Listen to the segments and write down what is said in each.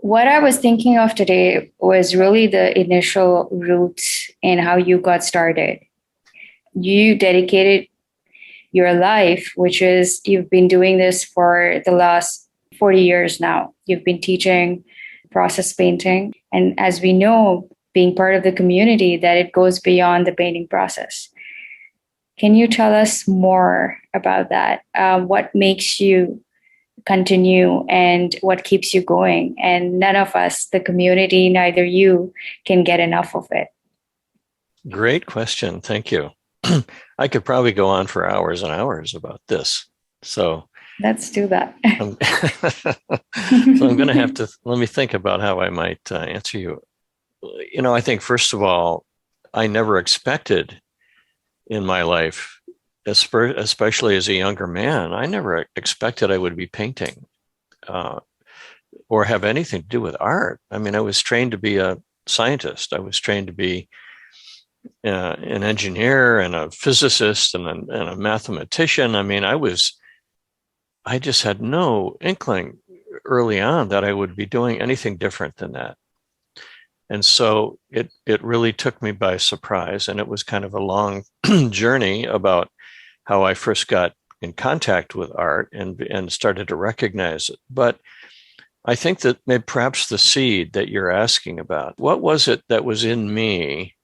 What I was thinking of today was really the initial roots and how you got started. You dedicated your life, which is you've been doing this for the last 40 years now. You've been teaching process painting. And as we know, being part of the community, that it goes beyond the painting process. Can you tell us more about that? What makes you continue and what keeps you going? And none of us, the community, neither you, can get enough of it. Great question. Thank you. I could probably go on for hours and hours about this. So, Let's do that. I'm, so I'm going to have to let me think about how I might answer you. I think first of all, I never expected in my life, especially as a younger man, I never expected I would be painting uh, or have anything to do with art. I mean, I was trained to be a scientist. I was trained to be an engineer and a physicist and a mathematician. I mean, I just had no inkling early on that I would be doing anything different than that. And so it really took me by surprise. And it was kind of a long journey about how I first got in contact with art and started to recognize it. But I think that maybe perhaps the seed that you're asking about, what was it that was in me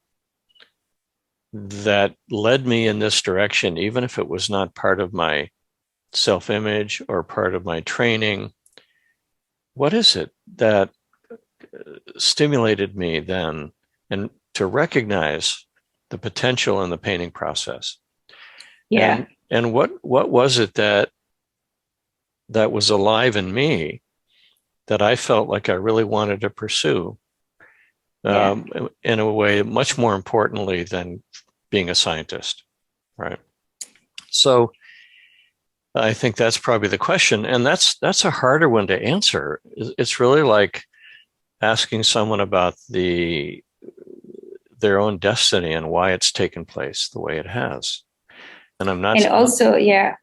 that led me in this direction, even if it was not part of my self-image or part of my training? What is it that stimulated me then and to recognize the potential in the painting process? Yeah. And what was it that was alive in me that I felt like I really wanted to pursue Yeah. in a way much more importantly than being a scientist, right? So I think that's probably the question, and that's a harder one to answer. It's really like asking someone about their own destiny and why it's taken place the way it has. And I'm And not. also, yeah,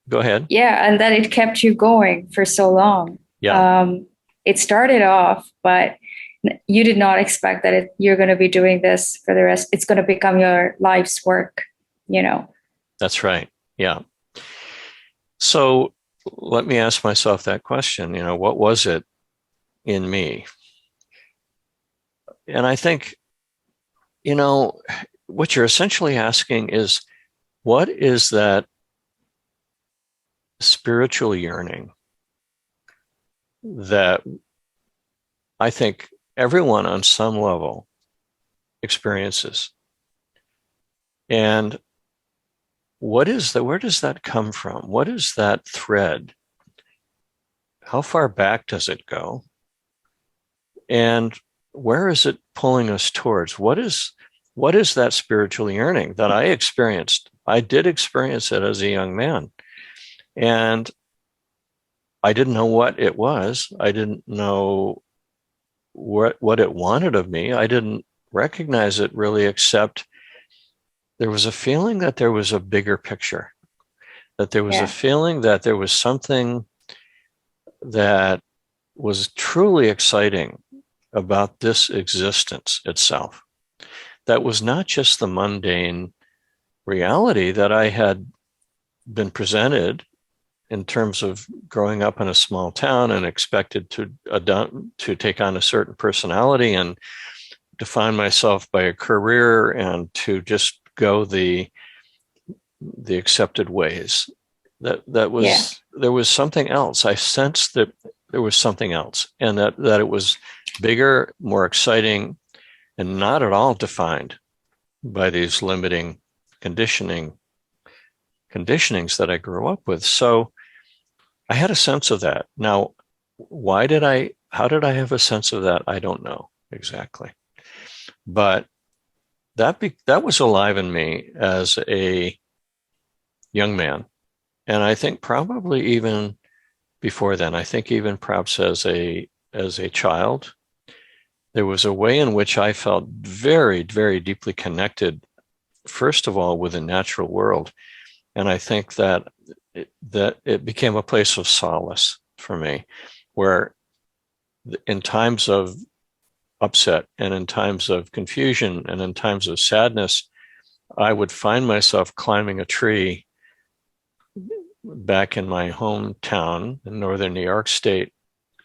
Go ahead. yeah, and that it kept you going for so long. Yeah, Um, it started off, but you did not expect that you're going to be doing this for the rest. It's going to become your life's work, you know. that's right. Yeah. So let me ask myself that question. What was it in me? And I think, you know, what you're essentially asking is, what is that spiritual yearning that I think everyone on some level experiences? And where does that come from? What is that thread? How far back does it go? And where is it pulling us towards? What is that spiritual yearning that I experienced? I did experience it as a young man. And I didn't know what it was. I didn't know what it wanted of me. I didn't recognize it really, except there was a feeling that there was a bigger picture, that there was a Yeah. feeling that there was something that was truly exciting about this existence itself. That was not just the mundane reality that I had been presented in terms of growing up in a small town and expected to take on a certain personality and define myself by a career and to just go the accepted ways. That Yeah. was There was something else. I sensed that there was something else, and that it was bigger, more exciting, and not at all defined by these limiting conditionings that I grew up with. So I had a sense of that. Now, how did I have a sense of that? I don't know exactly. But that was alive in me as a young man. And I think probably even before then, I think even perhaps as a child, there was a way in which I felt very, very deeply connected, first of all, with the natural world. And I think that it became a place of solace for me, where in times of upset and in times of confusion and in times of sadness, I would find myself climbing a tree back in my hometown in northern New York State,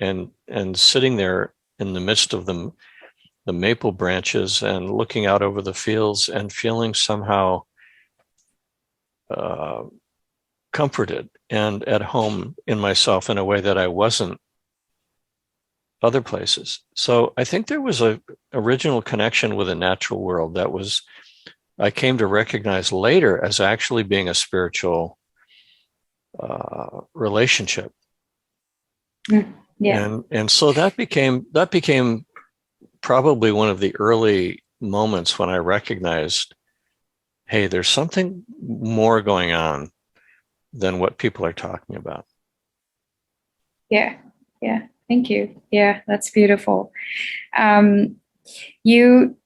and sitting there in the midst of the maple branches and looking out over the fields and feeling somehow comforted and at home in myself in a way that I wasn't other places. So I think there was a original connection with the natural world that was, I came to recognize later as actually being a spiritual relationship. Yeah. And so that became probably one of the early moments when I recognized, hey, there's something more going on than what people are talking about. Yeah. Yeah. Thank you. Yeah, that's beautiful. You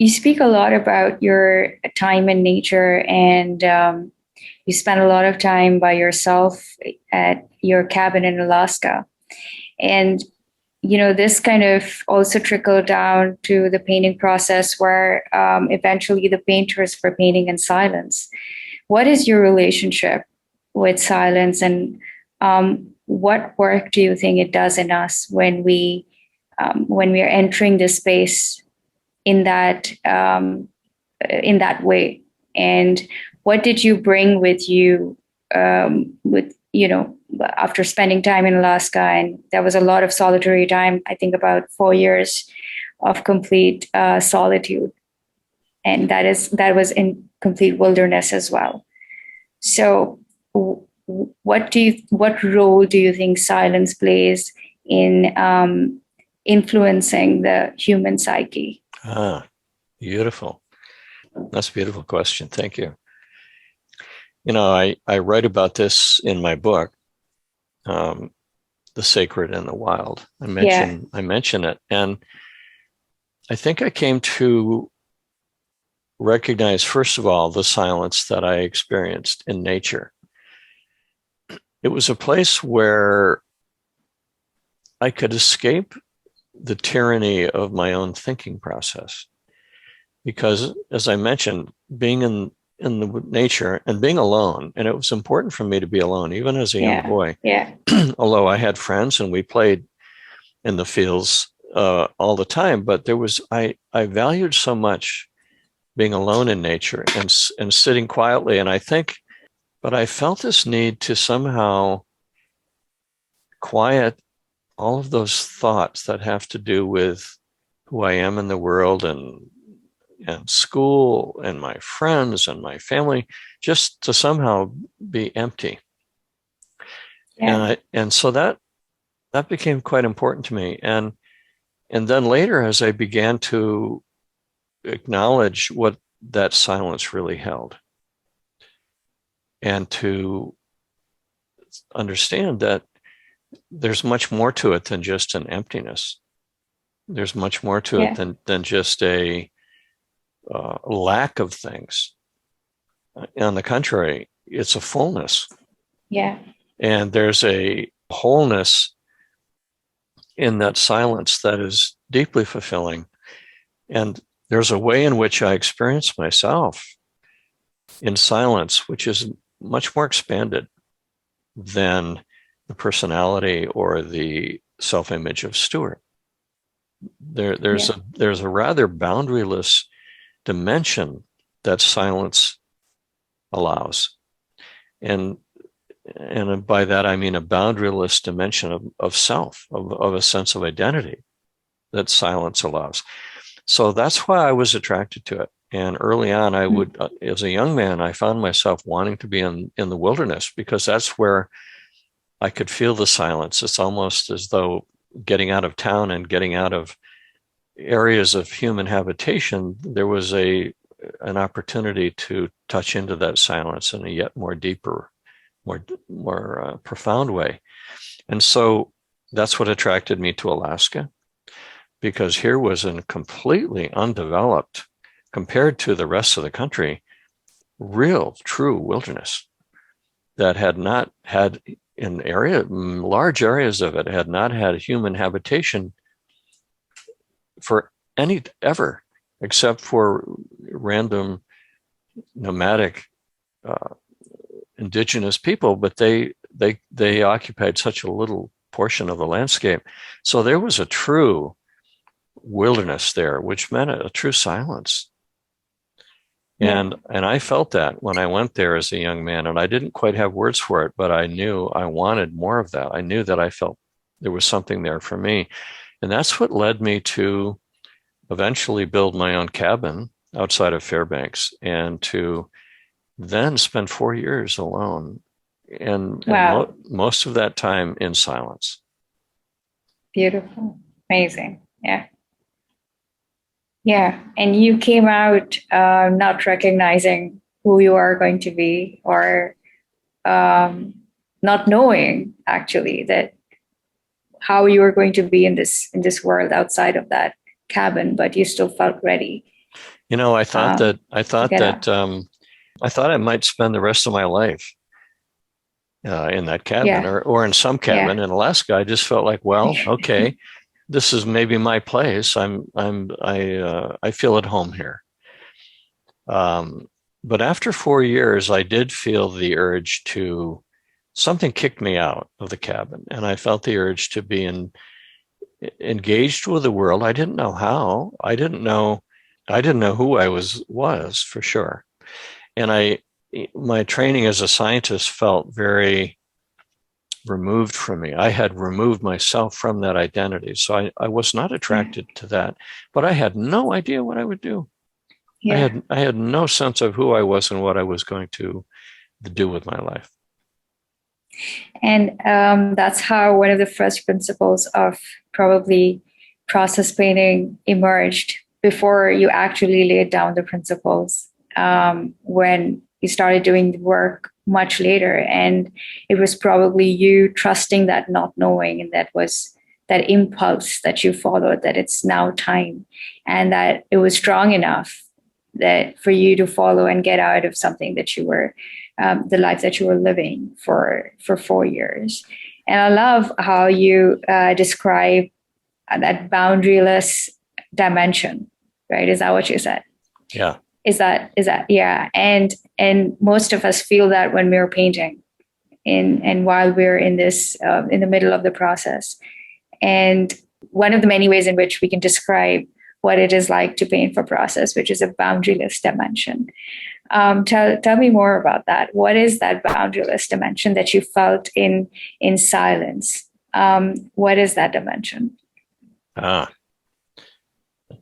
speak a lot about your time in nature, and you spend a lot of time by yourself at your cabin in Alaska. And this kind of also trickled down to the painting process, where eventually the painters were painting in silence. What is your relationship with silence, and what work do you think it does in us when we are entering this space in that way? And what did you bring with you after spending time in Alaska? And there was a lot of solitary time, I think about 4 years of complete solitude. And that was in complete wilderness as well. So what role do you think silence plays in influencing the human psyche? Beautiful. That's a beautiful question. Thank you. I write about this in my book, The Sacred and the Wild. I mention it. And I think I came to recognize, first of all, the silence that I experienced in nature. It was a place where I could escape the tyranny of my own thinking process. Because, as I mentioned, being in the nature and being alone, and it was important for me to be alone, even as a young boy. Yeah. Although I had friends and we played in the fields all the time, but I valued so much being alone in nature and sitting quietly. And but I felt this need to somehow quiet all of those thoughts that have to do with who I am in the world and school and my friends and my family, just to somehow be empty. Yeah. And so that became quite important to me. And then later, as I began to acknowledge what that silence really held, and to understand that there's much more to it than just an emptiness. There's much more to it than just a lack of things. On the contrary, it's a fullness. Yeah. And there's a wholeness in that silence that is deeply fulfilling. And there's a way in which I experience myself in silence, which is much more expanded than the personality or the self-image of Stewart. There's a rather boundaryless dimension that silence allows. And by that, I mean a boundaryless dimension of self, of a sense of identity that silence allows. So that's why I was attracted to it. And early on, I would, as a young man, I found myself wanting to be in the wilderness, because that's where I could feel the silence. It's almost as though getting out of town and getting out of areas of human habitation, there was an opportunity to touch into that silence in a yet more deeper, more profound way. And so that's what attracted me to Alaska, because here was a completely undeveloped, compared to the rest of the country, real, true wilderness that had not had large areas of it had not had human habitation for any ever, except for random nomadic indigenous people, but they occupied such a little portion of the landscape. So there was a true wilderness there, which meant a true silence. And I felt that when I went there as a young man, and I didn't quite have words for it, but I knew I wanted more of that. I knew that I felt there was something there for me. And that's what led me to eventually build my own cabin outside of Fairbanks, and to then spend 4 years alone, and most of that time in silence. Beautiful. Amazing. Yeah. Yeah. And you came out not recognizing who you are going to be, or not knowing actually that how you were going to be in this world outside of that cabin, but you still felt ready. I thought I might spend the rest of my life in that cabin, or in some cabin in Alaska. I just felt like, well, okay, this is maybe my place. I feel at home here. But after 4 years, I did feel the urge to, something kicked me out of the cabin, and I felt the urge to be engaged with the world. I didn't know how. I didn't know who I was for sure. And my training as a scientist felt very removed from me. I had removed myself from that identity. So I was not attracted to that, but I had no idea what I would do. Yeah. I had no sense of who I was and what I was going to do with my life. And that's how one of the first principles of probably process painting emerged, before you actually laid down the principles, when you started doing the work much later. And it was probably you trusting that not knowing, and that was that impulse that you followed, that it's now time, and that it was strong enough that for you to follow and get out of something that you were, the life that you were living for 4 years. And I love how you describe that boundaryless dimension, right? Is that what you said? Yeah. Is that yeah? And most of us feel that when we're painting, and while we're in this in the middle of the process. And one of the many ways in which we can describe what it is like to paint for process, which is a boundaryless dimension. Tell me more about that. What is that boundaryless dimension that you felt in silence? What is that dimension?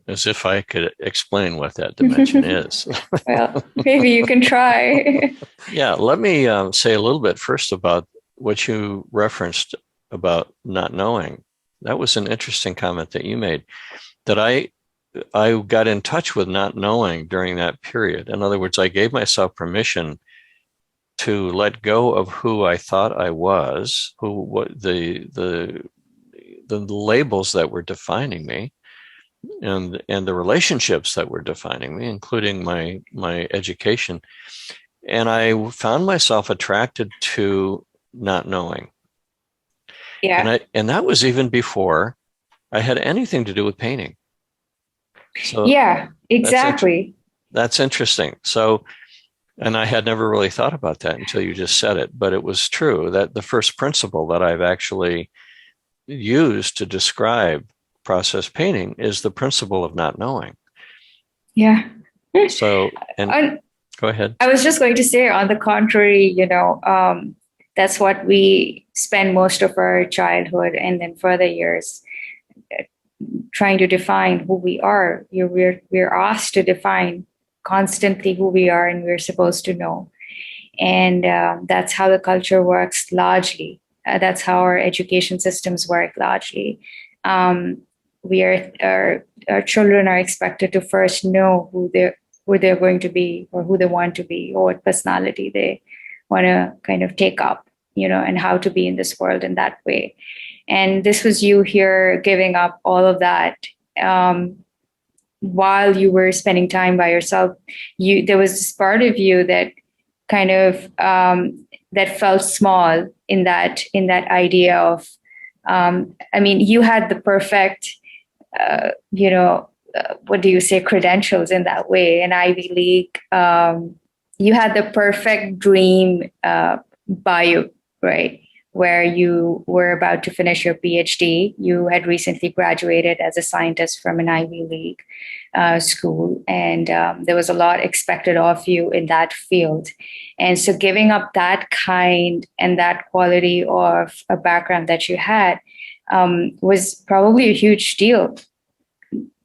As if I could explain what that dimension is. Well, maybe you can try. Yeah, let me say a little bit first about what you referenced about not knowing. That was an interesting comment that you made, that I got in touch with not knowing during that period. In other words, I gave myself permission to let go of who I thought I was, what the labels that were defining me, and the relationships that were defining me, including my education. And I found myself attracted to not knowing. Yeah. And that was even before I had anything to do with painting. So yeah, exactly. That's interesting. So, and I had never really thought about that until you just said it, but it was true that the first principle that I've actually used to describe process painting is the principle of not knowing. Yeah. So, and go ahead. I was just going to say, on the contrary, that's what we spend most of our childhood and then further years trying to define who we are. We're asked to define constantly who we are, and we're supposed to know. And that's how the culture works largely. That's how our education systems work largely. Our children are expected to first know who they're going to be, or who they want to be, or what personality they want to kind of take up, and how to be in this world in that way. And this was you here giving up all of that while you were spending time by yourself. There was this part of you that kind of that felt small in that idea of, I mean, you had the perfect, what do you say, credentials in that way, an Ivy League. You had the perfect dream bio, right? Where you were about to finish your PhD. You had recently graduated as a scientist from an Ivy League school, and there was a lot expected of you in that field. And so, giving up that kind and that quality of a background that you had was probably a huge deal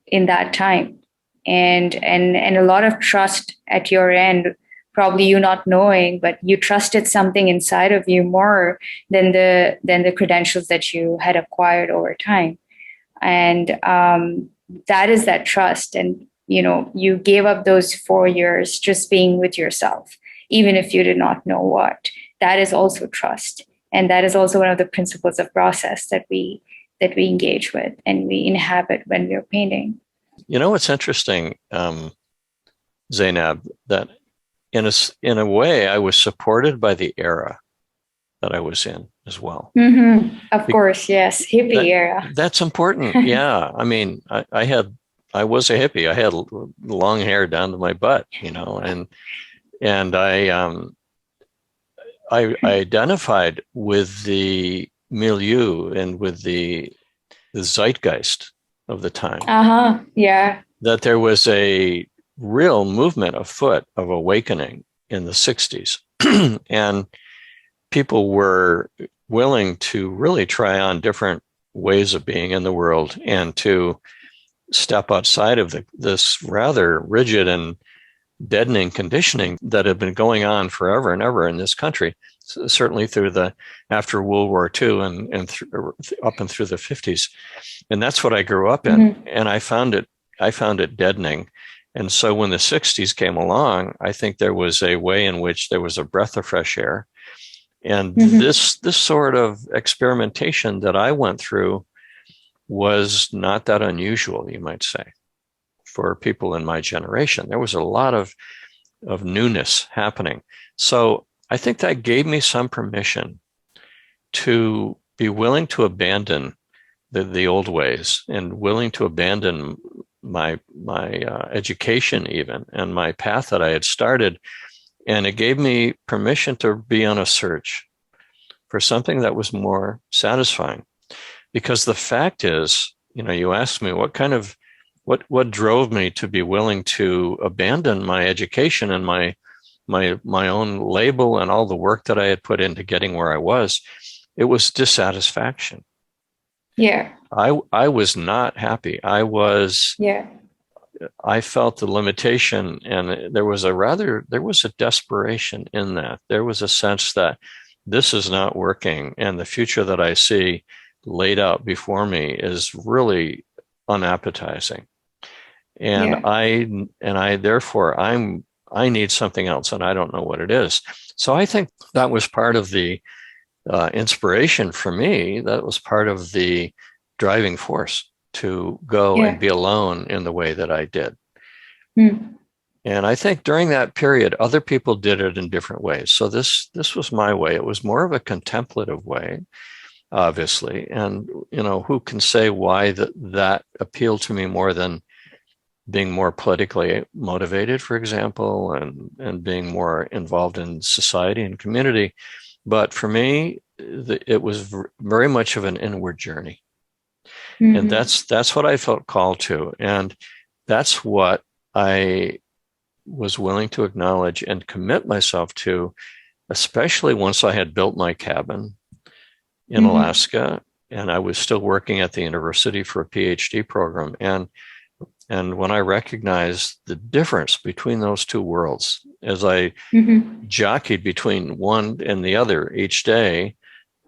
in that time, and a lot of trust at your end, probably you not knowing, but you trusted something inside of you more than the credentials that you had acquired over time. And that is that trust. And you gave up those 4 years just being with yourself, even if you did not know what. That is also trust, and that is also one of the principles of process that we engage with and we inhabit when we're painting. You know what's interesting, Zainab, that in a way I was supported by the era that I was in as well. Mm-hmm. Of course, yes, hippie era. That's important. Yeah, I mean, I was a hippie. I had long hair down to my butt, and I identified with the milieu and with the zeitgeist of the time. Yeah. That there was a real movement afoot of awakening in the 60s. And people were willing to really try on different ways of being in the world and to step outside of this rather rigid and deadening conditioning that had been going on forever and ever in this country, certainly after World War II and up and through the 50s. And that's what I grew up in. Mm-hmm. And I found it deadening. And so when the 60s came along, I think there was a way in which there was a breath of fresh air. And mm-hmm. this sort of experimentation that I went through was not that unusual, you might say, for people in my generation. There was a lot of newness happening. So I think that gave me some permission to be willing to abandon the old ways and willing to abandon my education even and my path that I had started. And it gave me permission to be on a search for something that was more satisfying. Because the fact is, you asked me what drove me to be willing to abandon my education and my own label and all the work that I had put into getting where I was. It was dissatisfaction. Yeah. I was not happy. I felt the limitation, and there was a desperation in that. There was a sense that this is not working, and the future that I see laid out before me is really unappetizing. And I need something else, and I don't know what it is. So I think that was part of the inspiration for me. That was part of the driving force to go and be alone in the way that I did. Mm. And I think during that period, other people did it in different ways. So this was my way. It was more of a contemplative way, obviously. And, who can say why that appealed to me more than being more politically motivated, for example, and being more involved in society and community. But for me, it was very much of an inward journey. Mm-hmm. And that's what I felt called to. And that's what I was willing to acknowledge and commit myself to, especially once I had built my cabin in mm-hmm. Alaska, and I was still working at the university for a PhD program. And when I recognized the difference between those two worlds, as I mm-hmm. jockeyed between one and the other each day,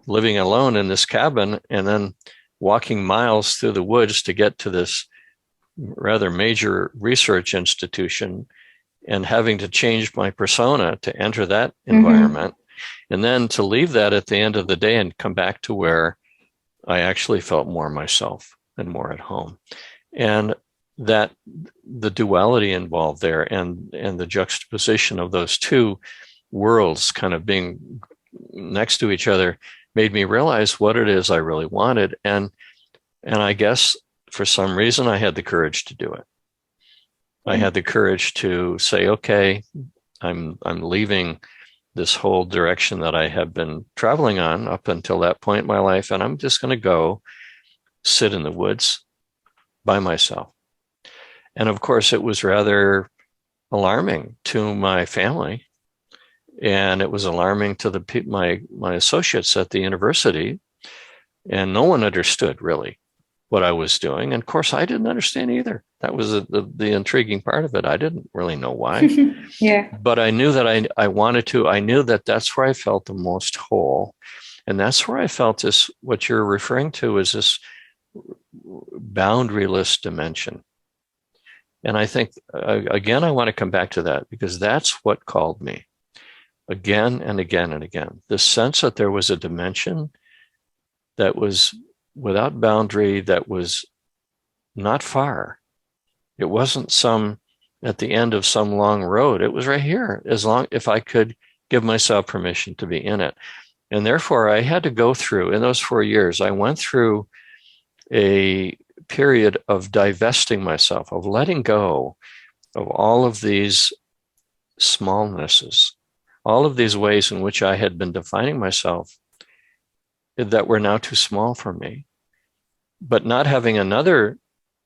living alone in this cabin and then walking miles through the woods to get to this rather major research institution and having to change my persona to enter that environment, mm-hmm. and then to leave that at the end of the day and come back to where I actually felt more myself and more at home. And that the duality involved there and the juxtaposition of those two worlds kind of being next to each other made me realize what it is I really wanted. And I guess for some reason I had the courage to do it. I had the courage to say, okay, I'm leaving this whole direction that I have been traveling on up until that point in my life, and I'm just going to go sit in the woods by myself. And of course, it was rather alarming to my family, and it was alarming to my associates at the university, and no one understood really what I was doing. And of course, I didn't understand either. That was the intriguing part of it. I didn't really know why. Yeah. But I knew that I wanted to. I knew that that's where I felt the most whole. And that's where I felt this, what you're referring to is this boundaryless dimension. And I think, again, I want to come back to that because that's what called me again and again and again. The sense that there was a dimension that was without boundary, that was not far. It wasn't at the end of some long road. It was right here, if I could give myself permission to be in it. And therefore, I had to go through, in those 4 years, I went through a period of divesting myself, of letting go of all of these smallnesses, all of these ways in which I had been defining myself that were now too small for me, but not having another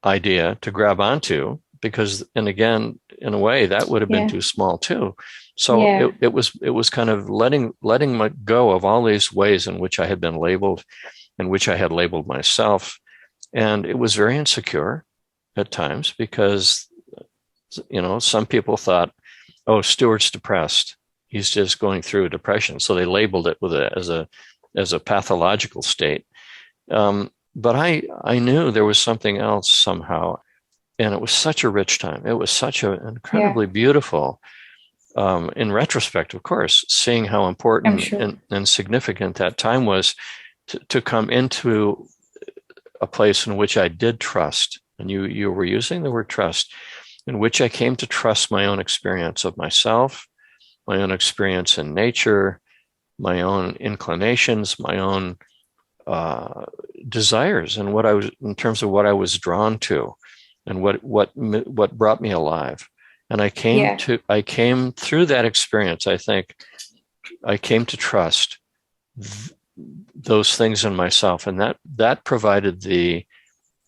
idea to grab onto because, and again, in a way that would have been too small too. So it was kind of letting go of all these ways in which I had been labeled, in which I had labeled myself. And it was very insecure at times because, some people thought, oh, Stewart's depressed. He's just going through depression. So they labeled it as a pathological state. But I knew there was something else somehow. And it was such a rich time. It was such an incredibly beautiful, in retrospect, of course, seeing how important and significant that time was to come into a place in which I did trust. And you were using the word trust, in which I came to trust my own experience of myself, my own experience in nature, my own inclinations, my own desires, and in terms of what I was drawn to, and what brought me alive. And I came through that experience. I think I came to trust those things in myself, and that provided the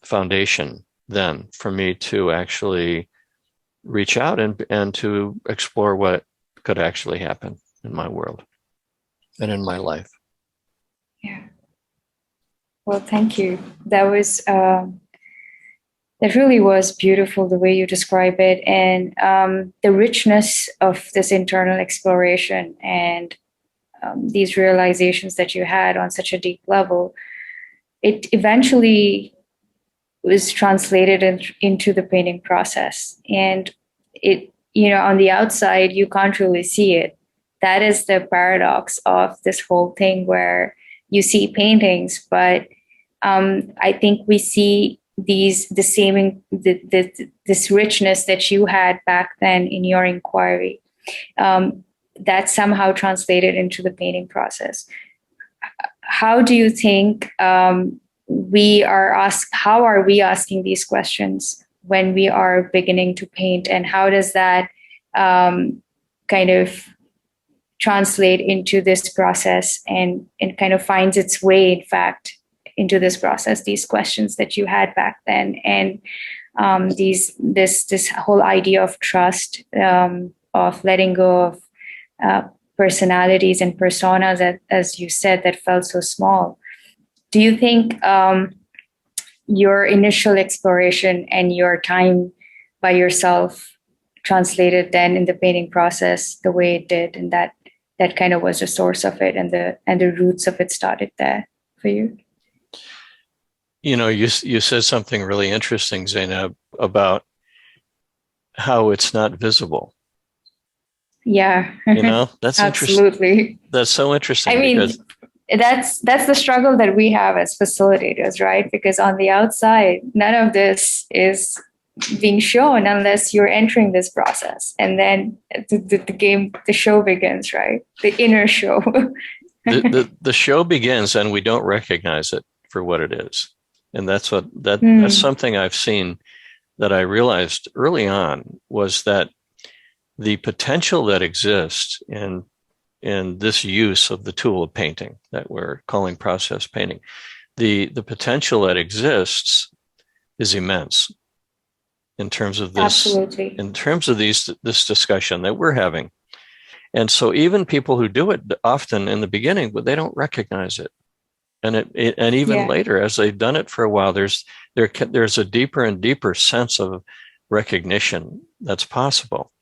foundation then for me to actually reach out and to explore what could actually happen in my world and in my life. Yeah. Well, thank you. That really was beautiful, the way you describe it, and the richness of this internal exploration and these realizations that you had on such a deep level. It eventually was translated into the painting process, and it, on the outside, you can't really see it. That is the paradox of this whole thing, where you see paintings, but I think we see this richness that you had back then in your inquiry, that somehow translated into the painting process. How do you think how are we asking these questions when we are beginning to paint, and how does that kind of translate into this process and kind of finds its way, in fact, into this process, these questions that you had back then, and this whole idea of trust, of letting go of personalities and personas that, as you said, that felt so small. Do you think your initial exploration and your time by yourself translated then in the painting process the way it did, and that kind of was the source of it, and the roots of it started there for you? You said something really interesting, Zainab, about how it's not visible. Yeah. That's absolutely interesting. That's so interesting. I mean, that's the struggle that we have as facilitators, right? Because on the outside, none of this is being shown unless you're entering this process. And then the show begins, right? The inner show. The show begins and we don't recognize it for what it is. And that's that's Hmm. something I've seen that I realized early on, was that the potential that exists in this use of the tool of painting that we're calling process painting, the potential that exists is immense in terms of Absolutely. this discussion that we're having. And so even people who do it often in the beginning, but they don't recognize it. And and even Yeah. later, as they've done it for a while, there's a deeper and deeper sense of recognition that's possible.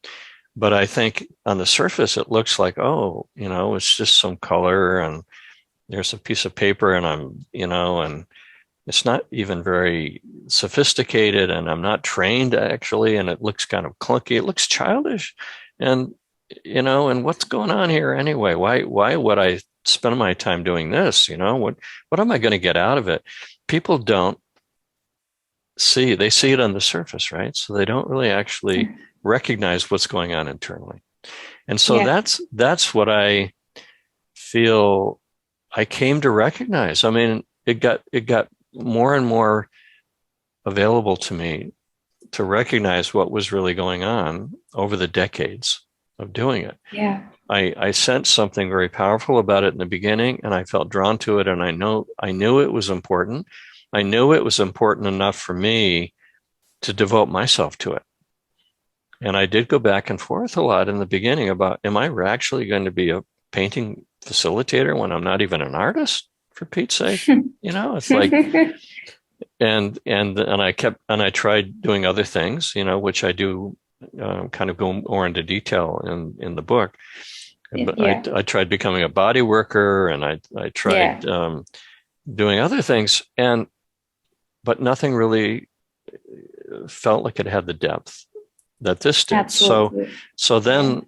But I think on the surface, it looks like, oh, it's just some color and there's a piece of paper and and it's not even very sophisticated and I'm not trained actually. And it looks kind of clunky. It looks childish. And, and what's going on here anyway? Why would I spend my time doing this? What am I going to get out of it? People don't they see it on the surface, right? So they don't really actually recognize what's going on internally. And so Yeah. that's what I feel I came to recognize. I mean, it got more and more available to me to recognize what was really going on over the decades of doing it. Yeah. I sensed something very powerful about it in the beginning, and I felt drawn to it, and I knew it was important. I knew it was important enough for me to devote myself to it. And I did go back and forth a lot in the beginning about, am I actually going to be a painting facilitator when I'm not even an artist, for Pete's sake? It's like, and I tried doing other things, which I do kind of go more into detail in the book. But Yeah. I tried becoming a body worker, and I tried Yeah. doing other things, but nothing really felt like it had the depth that this did. Absolutely. So Yeah. then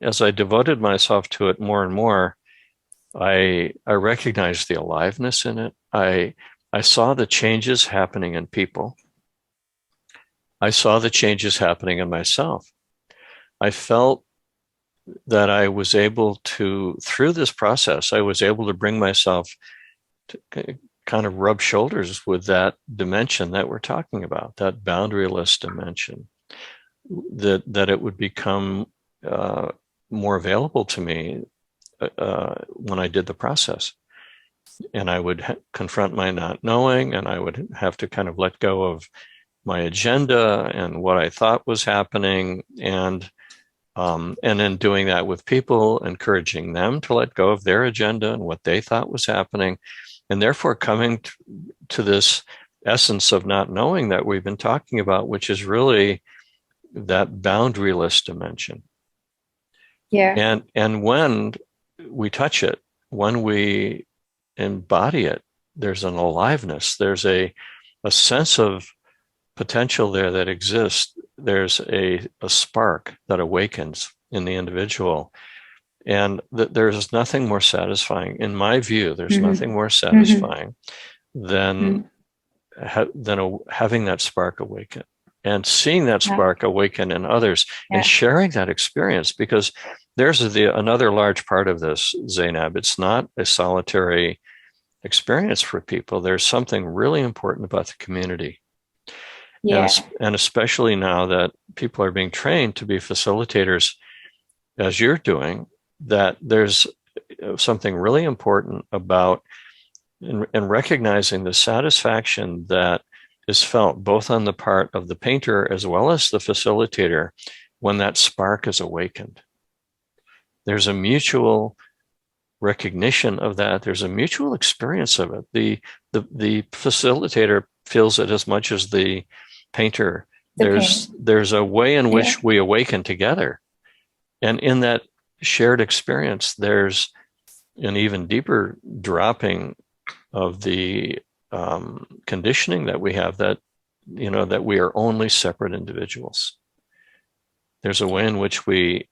as I devoted myself to it more and more, I recognized the aliveness in it. I saw the changes happening in people. I saw the changes happening in myself. I felt that I was able to, through this process, I was able to bring myself to kind of rub shoulders with that dimension that we're talking about, that boundaryless dimension, that it would become more available to me when I did the process. And I would confront my not knowing, and I would have to kind of let go of my agenda and what I thought was happening, and then doing that with people, encouraging them to let go of their agenda and what they thought was happening, and therefore coming to this essence of not knowing that we've been talking about, which is really that boundaryless dimension. Yeah. And when we touch it, when we embody it, there's an aliveness, there's a sense of potential there that exists. There's a spark that awakens in the individual. And there's nothing more satisfying, in my view, there's nothing more satisfying than having that spark awaken and seeing that spark awaken in others and sharing that experience. Because there's another large part of this, Zainab. It's not a solitary experience for people. There's something really important about the community. Yeah. And especially now that people are being trained to be facilitators, as you're doing, that there's something really important about in recognizing the satisfaction that is felt both on the part of the painter as well as the facilitator when that spark is awakened. There's a mutual recognition of that. There's a mutual experience of it. The facilitator feels it as much as the painter. There's a way in which we awaken together. And in that shared experience, there's an even deeper dropping of the conditioning that we have, that that we are only separate individuals. There's a way in which we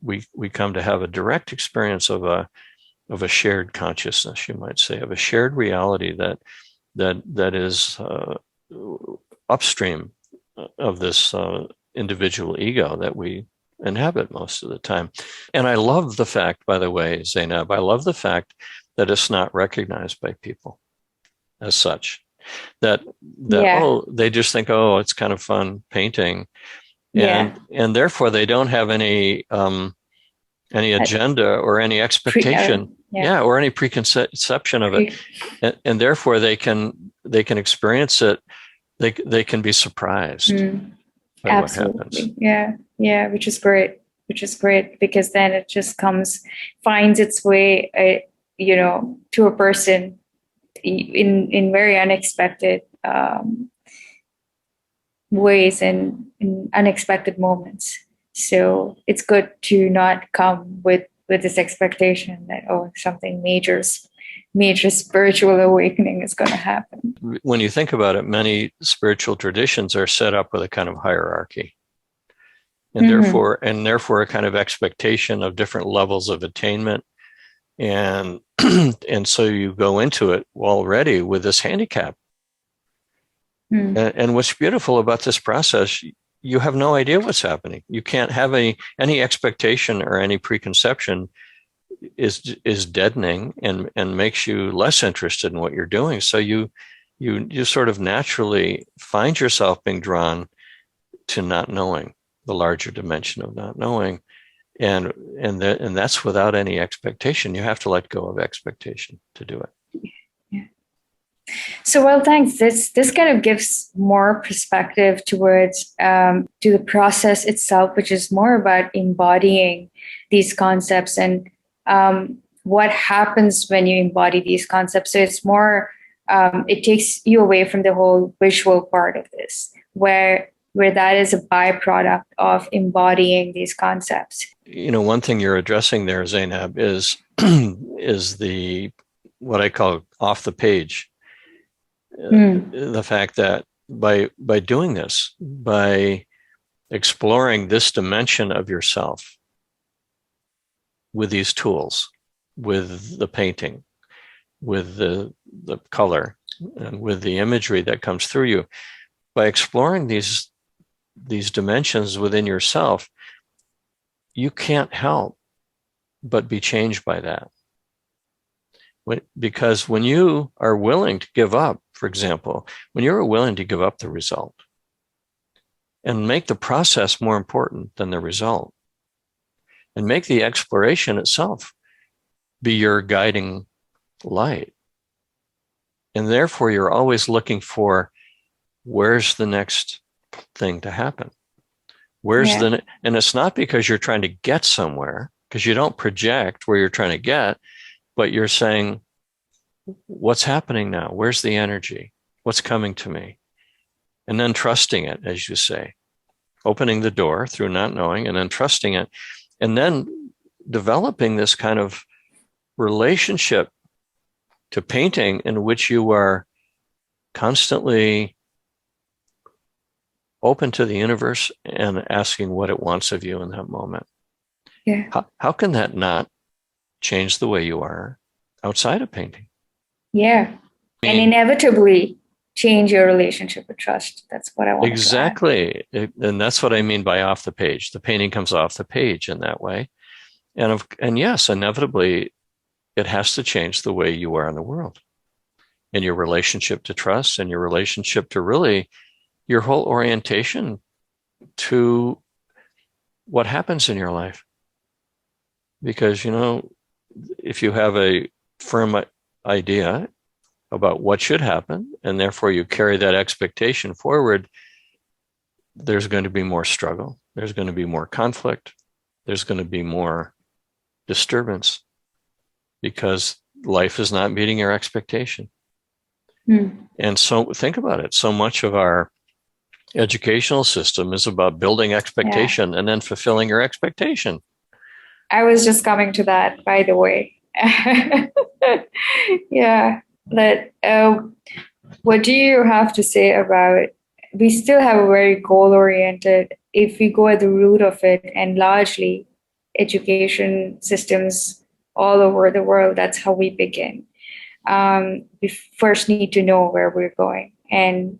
come to have a direct experience of a shared consciousness, you might say, of a shared reality that is upstream this individual ego that we inhabit most of the time. And I love the fact, by the way, Zainab, I love the fact that it's not recognized by people as such. That Yeah. oh, they just think, oh, it's kind of fun painting, Yeah. and therefore they don't have any Uh, agenda or any expectation, yeah. or any preconception of it, and therefore they can experience it. They can be surprised by what happens. Absolutely. Yeah. Yeah. Which is great. Which is great because then it just finds its way, to a person in very unexpected ways and in unexpected moments. So it's good to not come with this expectation that something major spiritual awakening is going to happen. When you think about it, many spiritual traditions are set up with a kind of hierarchy, and therefore a kind of expectation of different levels of attainment, and and so you go into it already with this handicap. And what's beautiful about this process, you have no idea what's happening. You can't have any expectation or any preconception is deadening and makes you less interested in what you're doing. So you sort of naturally find yourself being drawn to not knowing, the larger dimension of not knowing. And that's without any expectation. You have to let go of expectation to do it. So, well, thanks. This kind of gives more perspective towards to the process itself, which is more about embodying these concepts and what happens when you embody these concepts. So it's more, it takes you away from the whole visual part of this, where that is a byproduct of embodying these concepts. One thing you're addressing there, Zainab, is the what I call off the page. The fact that by doing this, by exploring this dimension of yourself with these tools, with the painting, with the color, and with the imagery that comes through you, by exploring these dimensions within yourself, you can't help but be changed by that. Because when you are willing to give up, for example, when you're willing to give up the result and make the process more important than the result, and make the exploration itself be your guiding light, and therefore you're always looking for, where's the next thing to happen? And it's not because you're trying to get somewhere, because you don't project where you're trying to get, but you're saying, what's happening now? Where's the energy? What's coming to me? And then trusting it, as you say, opening the door through not knowing, and then trusting it, and then developing this kind of relationship to painting in which you are constantly open to the universe and asking what it wants of you in that moment. Yeah. How can that not change the way you are outside of painting? Yeah. And inevitably change your relationship with trust. That's what I want. Exactly. And that's what I mean by off the page. The painting comes off the page in that way. And yes, inevitably, it has to change the way you are in the world, in your relationship to trust, and your relationship to really your whole orientation to what happens in your life. Because, if you have a firm idea about what should happen, and therefore you carry that expectation forward, there's going to be more struggle. There's going to be more conflict. There's going to be more disturbance because life is not meeting your expectation. And so think about it. So much of our educational system is about building expectation and then fulfilling your expectation. I was just coming to that, by the way. Yeah. But what do you have to say about, we still have a very goal-oriented, if we go at the root of it, and largely education systems all over the world, that's how we begin. We first need to know where we're going. And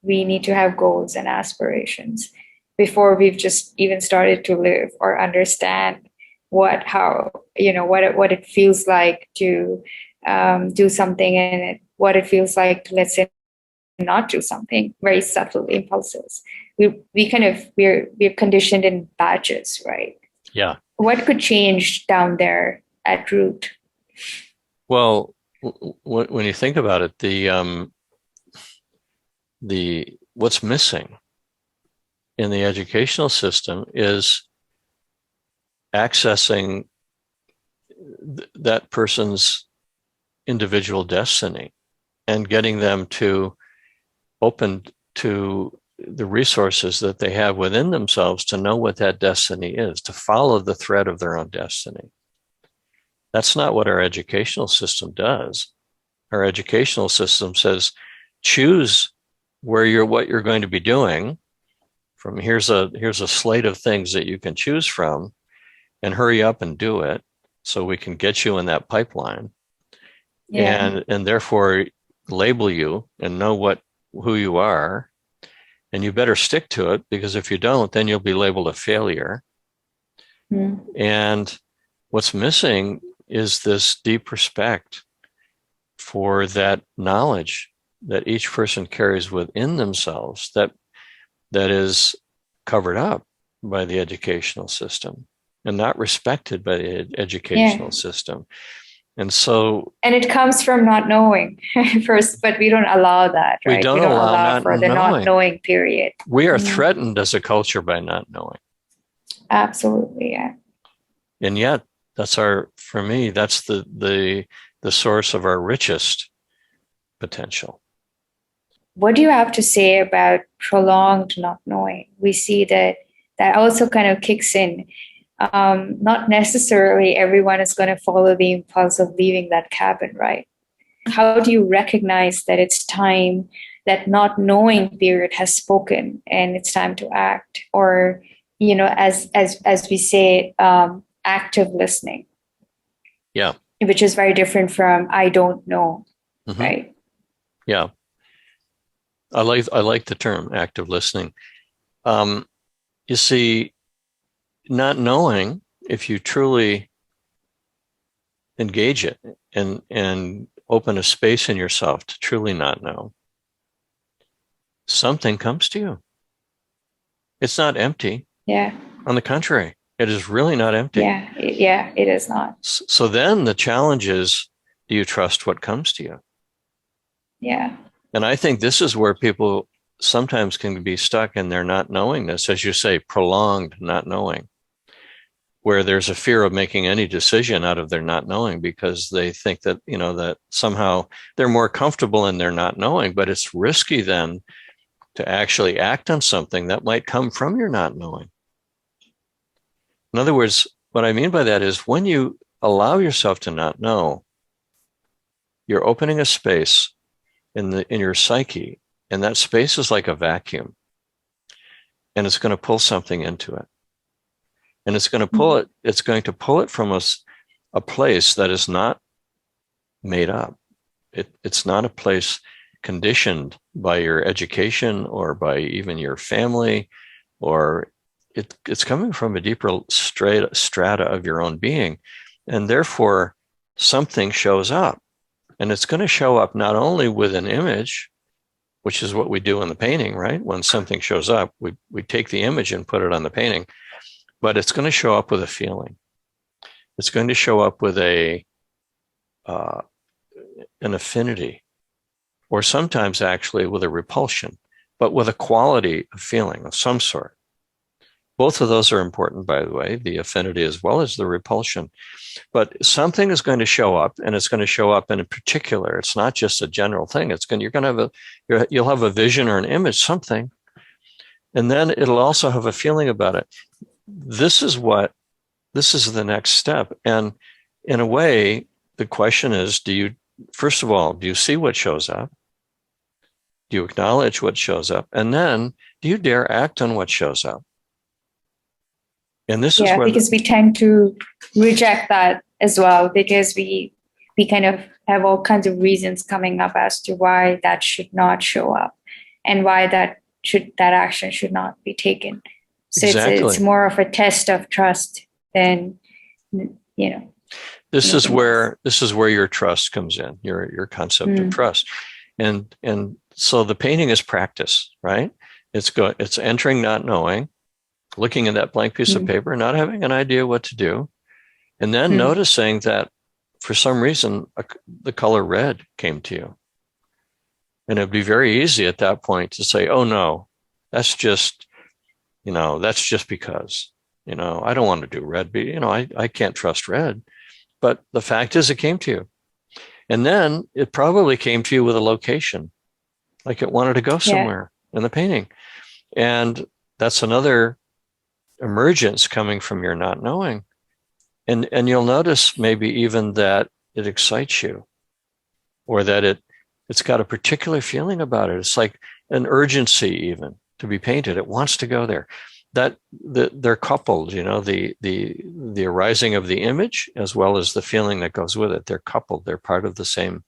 we need to have goals and aspirations before we've just even started to live or understand what it feels like to do something, and what it feels like to, let's say, not do something. Very subtle impulses. We're conditioned in batches, right? Yeah. What could change down there at root? Well, when you think about it, the what's missing in the educational system is accessing that person's individual destiny and getting them to open to the resources that they have within themselves to know what that destiny is, to follow the thread of their own destiny. That's not what our educational system does. Our educational system says, choose what you're going to be doing. From here's a slate of things that you can choose from, and hurry up and do it so we can get you in that pipeline. Yeah. And therefore label you and know who you are, and you better stick to it, because if you don't, then you'll be labeled a failure. Mm. And what's missing is this deep respect for that knowledge that each person carries within themselves that is covered up by the educational system and not respected by the educational system. And so, and it comes from not knowing first, but we don't allow that, right? We don't allow for the not knowing period. We are threatened as a culture by not knowing. Absolutely, yeah. And yet, for me, that's the source of our richest potential. What do you have to say about prolonged not knowing? We see that also kind of kicks in. Not necessarily everyone is going to follow the impulse of leaving that cabin, right? How do you recognize that it's time, that not knowing period has spoken and it's time to act? Or, as we say, active listening. Yeah. Which is very different from I don't know, right? Yeah. I like the term active listening. You see, not knowing, if you truly engage it and open a space in yourself to truly not know, something comes to you. It's not empty. Yeah. On the contrary, it is really not empty. Yeah, it is not. So then the challenge is, do you trust what comes to you? Yeah. And I think this is where people sometimes can be stuck in their not knowingness, as you say, prolonged not knowing, where there's a fear of making any decision out of their not knowing, because they think that, that somehow they're more comfortable in their not knowing, but it's risky then to actually act on something that might come from your not knowing. In other words, what I mean by that is, when you allow yourself to not know, you're opening a space in your psyche, and that space is like a vacuum, and it's going to pull something into it. And it's going to pull it from a place that is not made up. It's not a place conditioned by your education or by even your family, or it's coming from a deeper strata of your own being. And therefore, something shows up. And it's going to show up not only with an image, which is what we do in the painting, right? When something shows up, we take the image and put it on the painting. But it's going to show up with a feeling. It's going to show up with an affinity, or sometimes actually with a repulsion, but with a quality of feeling of some sort. Both of those are important, by the way, the affinity as well as the repulsion. But something is going to show up, and it's going to show up in a particular. It's not just a general thing. You'll have a vision or an image, something, and then it'll also have a feeling about it. This is the next step. And in a way, the question is, first of all, do you see what shows up? Do you acknowledge what shows up? And then, do you dare act on what shows up? And this is where, because we tend to reject that as well, because we kind of have all kinds of reasons coming up as to why that should not show up. and why that action should not be taken. So it's Exactly. more of a test of trust than, This is anything else. where your trust comes in, your concept of Mm, trust. And so the painting is practice, right? It's entering not knowing, looking at that blank piece of mm, paper, not having an idea what to do, and then mm. noticing that for some reason the color red came to you. And it'd be very easy at that point to say, oh no, that's just, that's just because, I don't want to do red. I can't trust red. But the fact is, it came to you. And then it probably came to you with a location, like it wanted to go Yeah, somewhere in the painting. And that's another emergence coming from your not knowing. And you'll notice maybe even that it excites you, or that it's got a particular feeling about it. It's like an urgency even to be painted. It wants to go there. They're coupled, the arising of the image as well as the feeling that goes with it. They're coupled. They're part of the same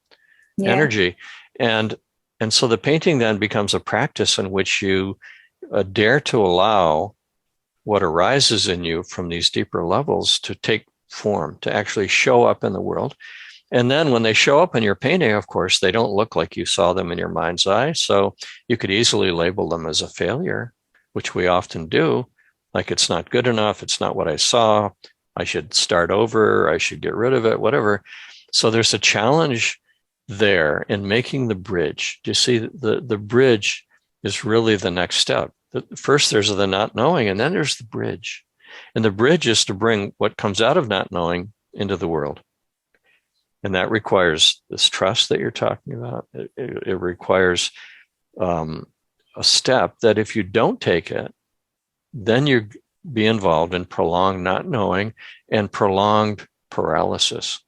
yeah, energy. And so the painting then becomes a practice in which you dare to allow what arises in you from these deeper levels to take form, to actually show up in the world. And then when they show up in your painting, of course, they don't look like you saw them in your mind's eye. So you could easily label them as a failure, which we often do. Like, it's not good enough. It's not what I saw. I should start over. I should get rid of it, whatever. So there's a challenge there in making the bridge. Do you see the bridge is really the next step? First, there's the not knowing, and then there's the bridge. And the bridge is to bring what comes out of not knowing into the world. And that requires this trust that you're talking about. It requires a step that if you don't take it, then you be involved in prolonged not knowing and prolonged paralysis,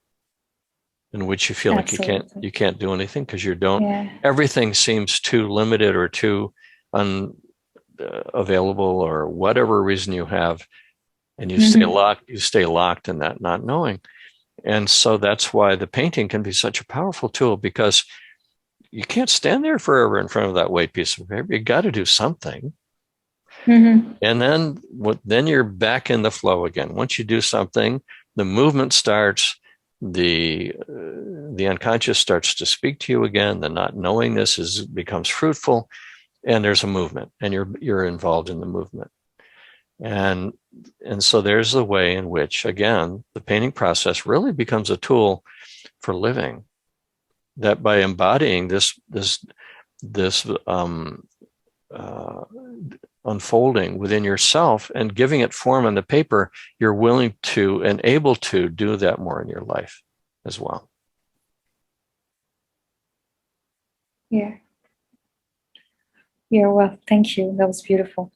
in which you feel like absolutely. you can't do anything because you don't. Yeah. Everything seems too limited or too unavailable, or whatever reason you have, and you stay Hmm. locked. You stay locked in that not knowing. And so that's why the painting can be such a powerful tool, because you can't stand there forever in front of that white piece of paper. You got to do something. Hmm. And then you're back in the flow again. Once you do something, the movement starts, the unconscious starts to speak to you again. The not knowingness becomes fruitful, and there's a movement, and you're involved in the movement. And so there's the way in which, again, the painting process really becomes a tool for living. That by embodying this uh, unfolding within yourself and giving it form on the paper, you're willing to and able to do that more in your life as well. Yeah. Yeah. Well, thank you. That was beautiful.